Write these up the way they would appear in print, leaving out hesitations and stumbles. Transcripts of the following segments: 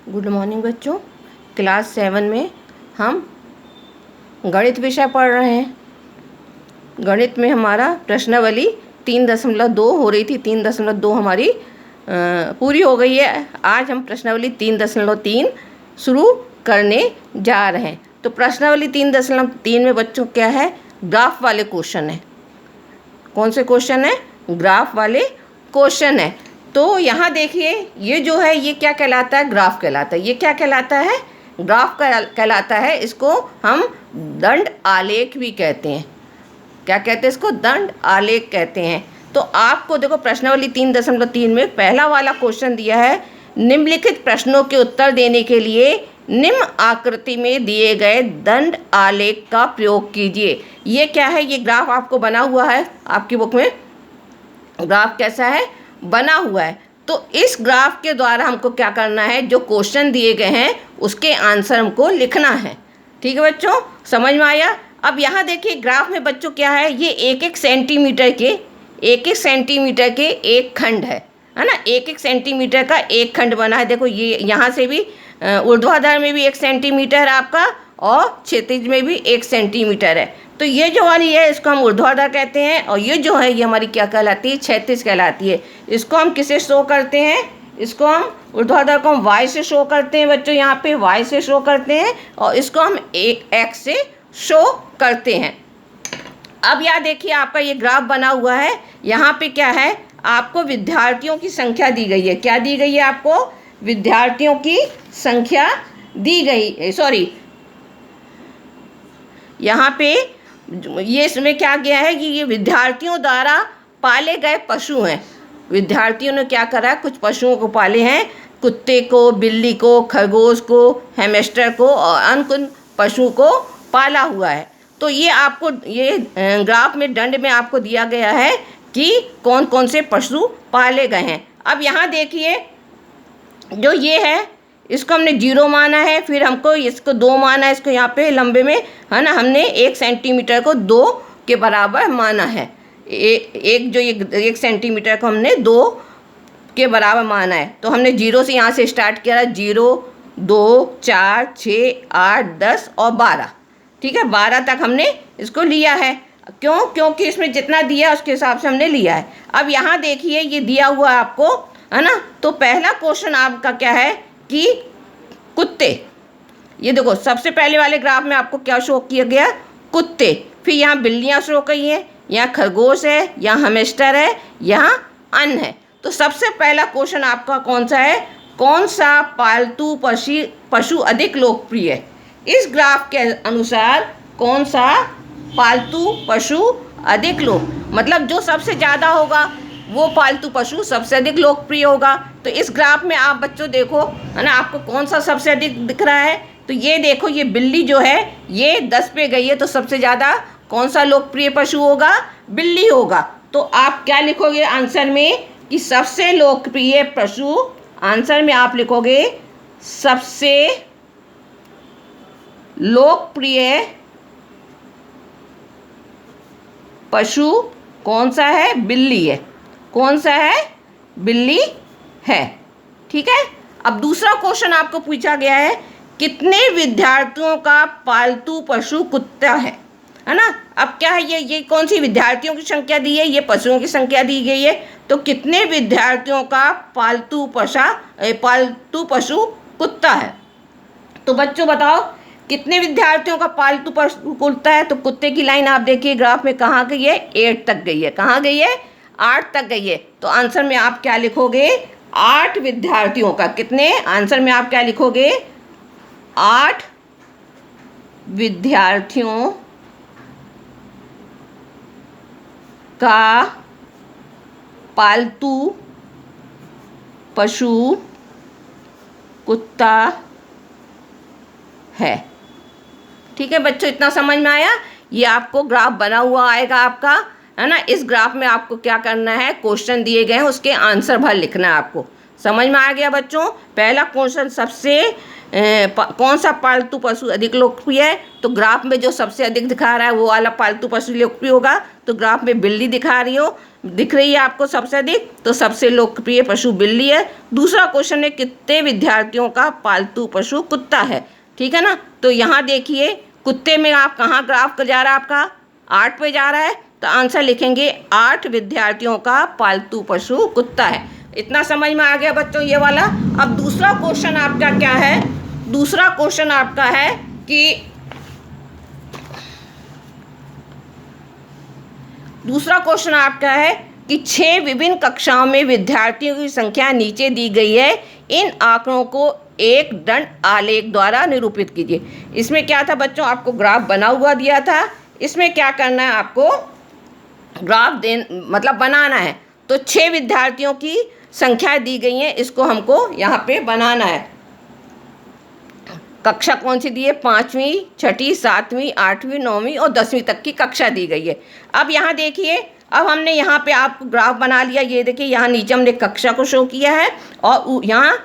Good morning बच्चों। Class 7 में हम गणित विषय पढ़ रहे हैं। गणित में हमारा प्रश्नावली 3.2 हो रही थी। 3.2 हमारी पूरी हो गई है। आज हम प्रश्नावली 3.3 शुरू करने जा रहे हैं। तो प्रश्नावली 3.3 में बच्चों क्या है, ग्राफ वाले क्वेश्चन है। कौन से क्वेश्चन है? ग्राफ वाले क्वेश्चन है। तो यहाँ देखिए, ये जो है ये क्या कहलाता है? ग्राफ कहलाता है। ये क्या कहलाता है? ग्राफ कहलाता है। इसको हम दंड आलेख भी कहते हैं। क्या कहते हैं इसको? दंड आलेख कहते हैं। तो आपको देखो प्रश्नावली 3.3 में पहला वाला क्वेश्चन दिया है, निम्नलिखित प्रश्नों के उत्तर देने के लिए निम्न आकृति में दिए गए दंड आलेख का प्रयोग कीजिए। ये क्या है? ये ग्राफ आपको बना हुआ है आपकी बुक में। ग्राफ कैसा है? बना हुआ है। तो इस ग्राफ के द्वारा हमको क्या करना है, जो क्वेश्चन दिए गए हैं उसके आंसर हमको लिखना है। ठीक है बच्चों, समझ में आया? अब यहाँ देखिए ग्राफ में बच्चों क्या है, ये एक सेंटीमीटर के एक खंड है ना। एक सेंटीमीटर का एक खंड बना है। देखो ये यहाँ से भी ऊर्ध्वाधर में भी 1 सेंटीमीटर आपका और क्षैतिज में भी 1 सेंटीमीटर है। तो ये जो वाली है इसको हम ऊर्ध्वाधर कहते हैं, और ये जो है ये हमारी क्या कहलाती है? क्षैतिज कहलाती है। इसको हम किसे शो करते हैं? इसको हम ऊर्ध्वाधर को हम वाई से शो करते हैं बच्चों। यहाँ पे वाई से शो करते हैं, और इसको हम एक्स से शो करते हैं। अब यहाँ देखिए आपका ये ग्राफ बना हुआ है। यहाँ पे क्या है, आपको विद्यार्थियों की संख्या दी गई है। क्या दी गई है आपको? विद्यार्थियों की संख्या दी गई, सॉरी, यहाँ पे ये इसमें क्या गया है कि ये विद्यार्थियों द्वारा पाले गए पशु हैं। विद्यार्थियों ने क्या करा है, कुछ पशुओं को पाले हैं। कुत्ते को, बिल्ली को, खरगोश को, हैमस्टर को और अन्य पशुओं को पाला हुआ है। तो ये आपको ये ग्राफ में दंड में आपको दिया गया है कि कौन कौन से पशु पाले गए हैं। अब यहाँ देखिए जो ये है इसको हमने 0 माना है, फिर हमको इसको 2 माना है, इसको यहाँ पे लंबे में है ना, हमने 1 सेंटीमीटर को 2 के बराबर माना है। एक जो ये 1 सेंटीमीटर को हमने 2 के बराबर माना है। तो हमने 0 से यहाँ से स्टार्ट किया, 0, 2, 4, 6, 8, 10 और 12। ठीक है, 12 तक हमने इसको लिया है। क्यों? क्योंकि इसमें जितना दिया उसके हिसाब से हमने लिया है। अब यहाँ देखिए ये दिया हुआ है आपको, है ना। तो पहला क्वेश्चन आपका क्या है कि कुत्ते, ये देखो सबसे पहले वाले ग्राफ में आपको क्या शो किया गया? कुत्ते। फिर यहाँ बिल्लियाँ शो की हैं, यहाँ खरगोश है, यहाँ हैमस्टर है, यहाँ अन्न है। तो सबसे पहला क्वेश्चन आपका कौन सा है? कौन सा पालतू पशु अधिक लोकप्रिय है? इस ग्राफ के अनुसार कौन सा पालतू पशु अधिक मतलब जो सबसे ज़्यादा होगा वो पालतू पशु सबसे अधिक लोकप्रिय होगा। तो इस ग्राफ में आप बच्चों देखो, है ना, आपको कौन सा सबसे अधिक दिख रहा है? तो ये देखो, ये बिल्ली जो है ये 10 पे गई है। तो सबसे ज़्यादा कौन सा लोकप्रिय पशु होगा? बिल्ली होगा। तो आप क्या लिखोगे आंसर में कि सबसे लोकप्रिय पशु? आंसर में आप लिखोगे सबसे लोकप्रिय पशु कौन सा है? बिल्ली है। कौन सा है? बिल्ली है। ठीक है। अब दूसरा क्वेश्चन आपको पूछा गया है, कितने विद्यार्थियों का पालतू पशु कुत्ता है ना। अब क्या है, ये कौन सी विद्यार्थियों की संख्या दी है? ये पशुओं की संख्या दी गई है। तो कितने विद्यार्थियों का पालतू पशु कुत्ता है? तो बच्चों बताओ कितने विद्यार्थियों का पालतू पशु कुत्ता है? तो कुत्ते की लाइन आप देखिए ग्राफ में कहाँ गई है? 8 तक गई है। कहाँ गई है? 8 तक गई है। तो आंसर में आप क्या लिखोगे? 8 विद्यार्थियों का। कितने? आंसर में आप क्या लिखोगे? 8 विद्यार्थियों का पालतू पशु कुत्ता है। ठीक है बच्चों, इतना समझ में आया? ये आपको ग्राफ बना हुआ आएगा आपका, है ना। इस ग्राफ में आपको क्या करना है, क्वेश्चन दिए गए हैं उसके आंसर भर लिखना है आपको। समझ में आ गया बच्चों? पहला क्वेश्चन सबसे कौन सा पालतू पशु अधिक लोकप्रिय है? तो ग्राफ में जो सबसे अधिक दिखा रहा है वो वाला पालतू पशु लोकप्रिय होगा। तो ग्राफ में बिल्ली दिख रही है आपको सबसे अधिक, तो सबसे लोकप्रिय पशु बिल्ली है। दूसरा क्वेश्चन है कितने विद्यार्थियों का पालतू पशु कुत्ता है, ठीक है ना। तो यहाँ देखिए कुत्ते में आप कहाँ ग्राफ जा रहा है आपका 8 पे जा रहा है, तो आंसर लिखेंगे 8 विद्यार्थियों का पालतू पशु कुत्ता है। इतना समझ में आ गया बच्चों ये वाला। अब दूसरा क्वेश्चन आपका क्या है, दूसरा क्वेश्चन आपका है कि दूसरा क्वेश्चन आपका है कि 6 विभिन्न कक्षाओं में विद्यार्थियों की संख्या नीचे दी गई है, इन आंकड़ों को एक दंड आलेख द्वारा निरूपित कीजिए। इसमें क्या था बच्चों, आपको ग्राफ बना हुआ दिया था, इसमें क्या करना है आपको ग्राफ मतलब बनाना है। तो 6 विद्यार्थियों की संख्या दी गई है, इसको हमको यहाँ पे बनाना है। कक्षा कौन सी दी है, 5वीं, 6ठी, 7वीं, 8वीं, 9वीं और 10वीं तक की कक्षा दी गई है। अब यहाँ देखिए, अब हमने यहाँ पे आपको ग्राफ बना लिया। ये देखिए यहाँ नीचे हमने कक्षा को शो किया है और यहाँ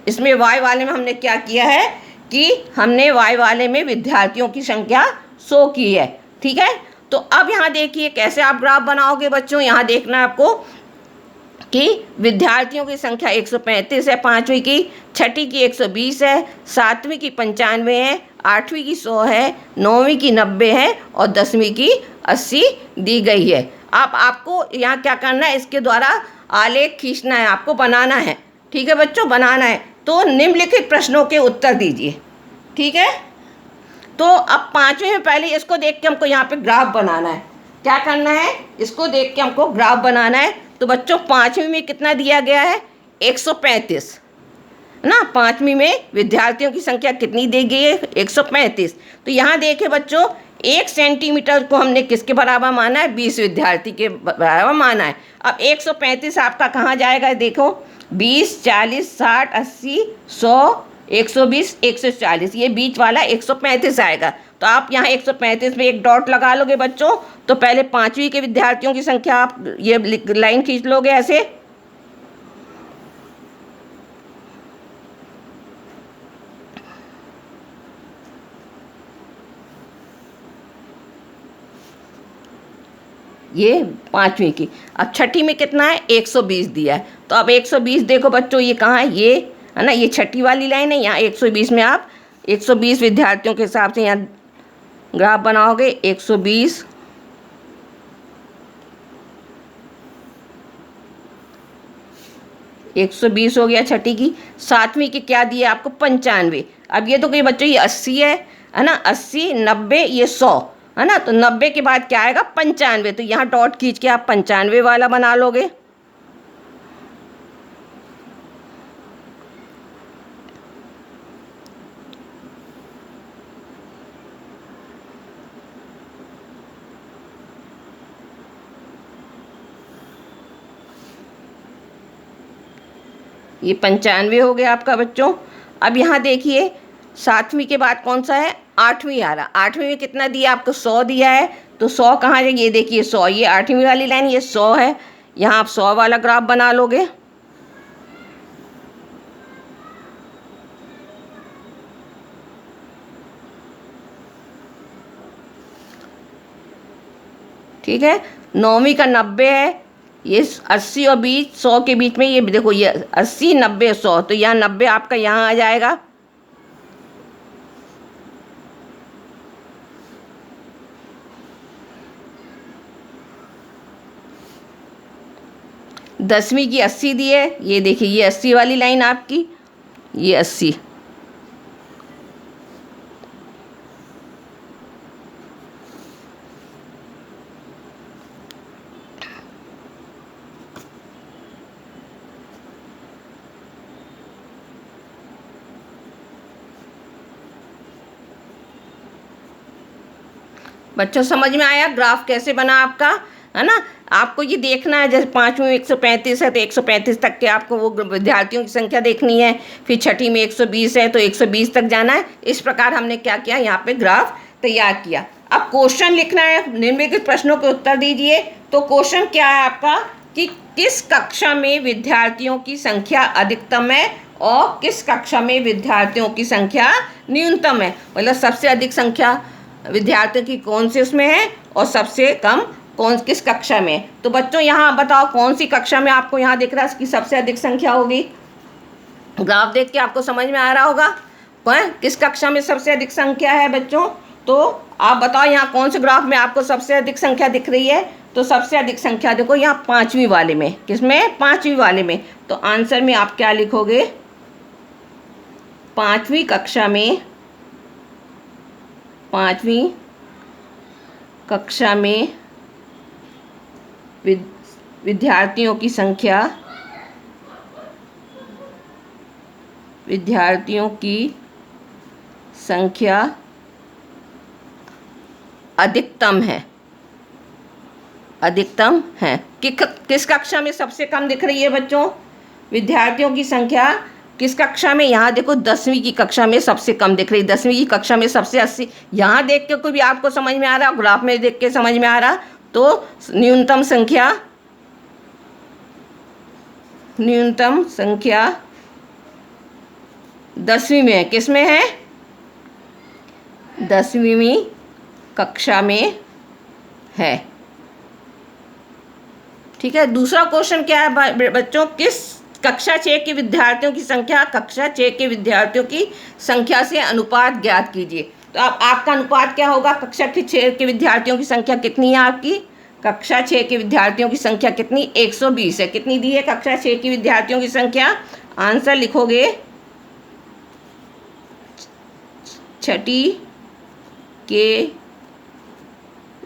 इसमें वाई वाले में हमने क्या किया है कि हमने वाई वाले में विद्यार्थियों की संख्या शो की है, ठीक है। तो अब यहाँ देखिए कैसे आप ग्राफ बनाओगे बच्चों। यहाँ देखना है आपको कि विद्यार्थियों की संख्या 135 है 5वीं की, 6ठी की 120 है, 7वीं की 95 है, 8वीं की 100 है, 9वीं की 90 है और 10वीं की 80 दी गई है। आपको यहाँ क्या करना है, इसके द्वारा आलेख खींचना है, आपको बनाना है, ठीक है बच्चों, बनाना है। तो निम्नलिखित प्रश्नों के उत्तर दीजिए, ठीक है। तो अब 5वीं में पहले इसको देख के हमको यहाँ पे ग्राफ बनाना है। क्या करना है, इसको देख के हमको ग्राफ बनाना है। तो बच्चों 5वीं में कितना दिया गया है, 135 ना। 5वीं में विद्यार्थियों की संख्या कितनी दी गई है, 135। तो यहाँ देखिए बच्चों 1 सेंटीमीटर को हमने किसके बराबर माना है, 20 विद्यार्थी के बराबर माना है। अब 135 आपका कहाँ जाएगा, देखो 20, 40, 60, 80, 100, 120, 140, ये बीच वाला 135 आएगा। तो आप यहाँ 135 में एक डॉट लगा लोगे बच्चों। तो पहले 5वीं के विद्यार्थियों की संख्या आप ये लाइन खींच लोगे ऐसे। ये 5वीं की। अब 6ठी में कितना है, 120 दिया है। तो अब 120 देखो बच्चों ये कहाँ है, ये है ना, ये 6ठी वाली लाइन है। यहाँ 120 में आप 120 विद्यार्थियों के हिसाब से यहाँ ग्राफ बनाओगे। 120 120 हो गया 6ठी की। 7वीं की क्या दिया आपको, 95। अब ये तो कोई बच्चों ये 80 है ना, 80, 90, ये 100 है ना। तो 90 के बाद क्या आएगा, 95। तो यहाँ डॉट खींच के आप 95 वाला बना लोगे। ये 95 हो गया आपका बच्चों। अब यहाँ देखिए 7वीं के बाद कौन सा है, 8वीं आ रहा। 8वीं में कितना दिया आपको, 100 दिया है। तो 100 कहाँ जाएगी, ये देखिए 100, ये 8वीं वाली लाइन, ये 100 है। यहाँ आप 100 वाला ग्राफ बना लोगे। ठीक है। 9वीं का 90 है, ये 80 और 20, 100 के बीच में, ये देखो ये 80, 90, 100। तो यहाँ 90 आपका यहाँ आ जाएगा। दसवीं की 80 दी है, ये देखिए ये 80 वाली लाइन आपकी, ये 80। बच्चों समझ में आया ग्राफ कैसे बना आपका, है ना। आपको ये देखना है, जैसे 5वीं में 135 है तो 135 तक के आपको वो विद्यार्थियों की संख्या देखनी है। फिर 6ठी में 120 है तो 120 तक जाना है। इस प्रकार हमने क्या किया, यहाँ पे ग्राफ तैयार किया। अब क्वेश्चन लिखना है, निम्नलिखित प्रश्नों के उत्तर दीजिए। तो क्वेश्चन क्या है आपका कि किस कक्षा में विद्यार्थियों की संख्या अधिकतम है और किस कक्षा में विद्यार्थियों की संख्या न्यूनतम है। मतलब सबसे अधिक संख्या विद्यार्थियों की कौन से उसमें है और सबसे कम कौन किस कक्षा में। तो बच्चों यहाँ बताओ कौन सी कक्षा में आपको यहाँ दिख रहा है इसकी सबसे अधिक संख्या होगी। ग्राफ देख के आपको समझ में आ रहा होगा पर किस कक्षा में सबसे अधिक संख्या है बच्चों। तो आप बताओ यहाँ कौन से ग्राफ में आपको सबसे अधिक संख्या दिख रही है। तो सबसे अधिक संख्या देखो यहाँ 5वीं वाले में। किसमें? 5वीं वाले में। तो आंसर में आप क्या लिखोगे? 5वीं कक्षा में, 5वीं कक्षा में विद्यार्थियों की संख्या, विद्यार्थियों की संख्या अधिकतम है, अधिकतम है। किस कक्षा में सबसे कम दिख रही है बच्चों? विद्यार्थियों की संख्या किस कक्षा में? यहाँ देखो 10वीं की कक्षा में सबसे कम दिख रही है। 10वीं की कक्षा में सबसे 80। यहाँ देख के कोई भी आपको समझ में आ रहा, ग्राफ में देख के समझ में आ रहा, तो न्यूनतम संख्या, न्यूनतम संख्या 10वीं में है। किस में है? 10वीं कक्षा में है। ठीक है। दूसरा क्वेश्चन क्या है बच्चों? किस कक्षा 6 के विद्यार्थियों की संख्या, कक्षा 6 के विद्यार्थियों की संख्या से अनुपात ज्ञात कीजिए। तो अब आपका अनुपात क्या होगा? कक्षा के 6 के विद्यार्थियों की संख्या कितनी है आपकी? कक्षा 6 के विद्यार्थियों की संख्या कितनी? 120 है। कितनी दी है कक्षा 6 के विद्यार्थियों की संख्या? आंसर लिखोगे 6ठी के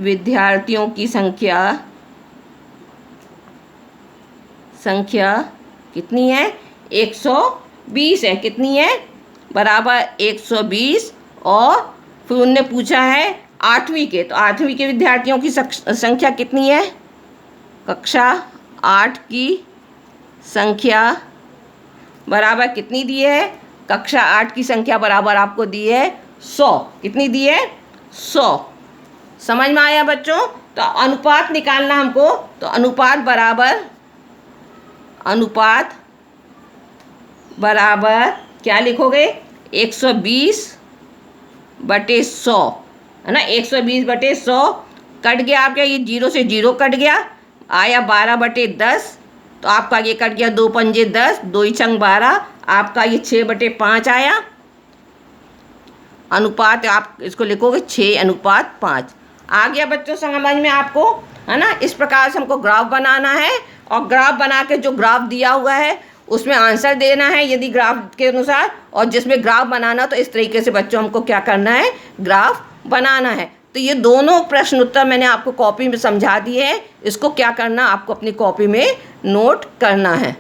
विद्यार्थियों की संख्या कितनी है? 120 है। कितनी है? बराबर 120। और फिर उनने पूछा है 8वीं के, तो 8वीं के विद्यार्थियों की संख्या कितनी है? कक्षा 8 की संख्या बराबर कितनी दी है? कक्षा 8 की संख्या बराबर आपको दी है 100। कितनी दी है? 100। समझ में आया बच्चों? तो अनुपात निकालना हमको। तो अनुपात बराबर क्या लिखोगे? 120/100 है ना। 120/100 कट गया आपका, ये 0 से 0 कट गया, आया 12/10। तो आपका ये कट गया 2 पंजे 10, 2 छंग 12, आपका ये 6/5 आया। अनुपात आप इसको लिखोगे 6:5। आ गया बच्चों समझ में आपको, है ना। इस प्रकार से हमको ग्राफ बनाना है और ग्राफ बना के जो ग्राफ दिया हुआ है उसमें आंसर देना है यदि ग्राफ के अनुसार। और जिसमें ग्राफ बनाना तो इस तरीके से बच्चों हमको क्या करना है? ग्राफ बनाना है। तो ये दोनों प्रश्न उत्तर मैंने आपको कॉपी में समझा दिए हैं। इसको क्या करना? आपको अपनी कॉपी में नोट करना है।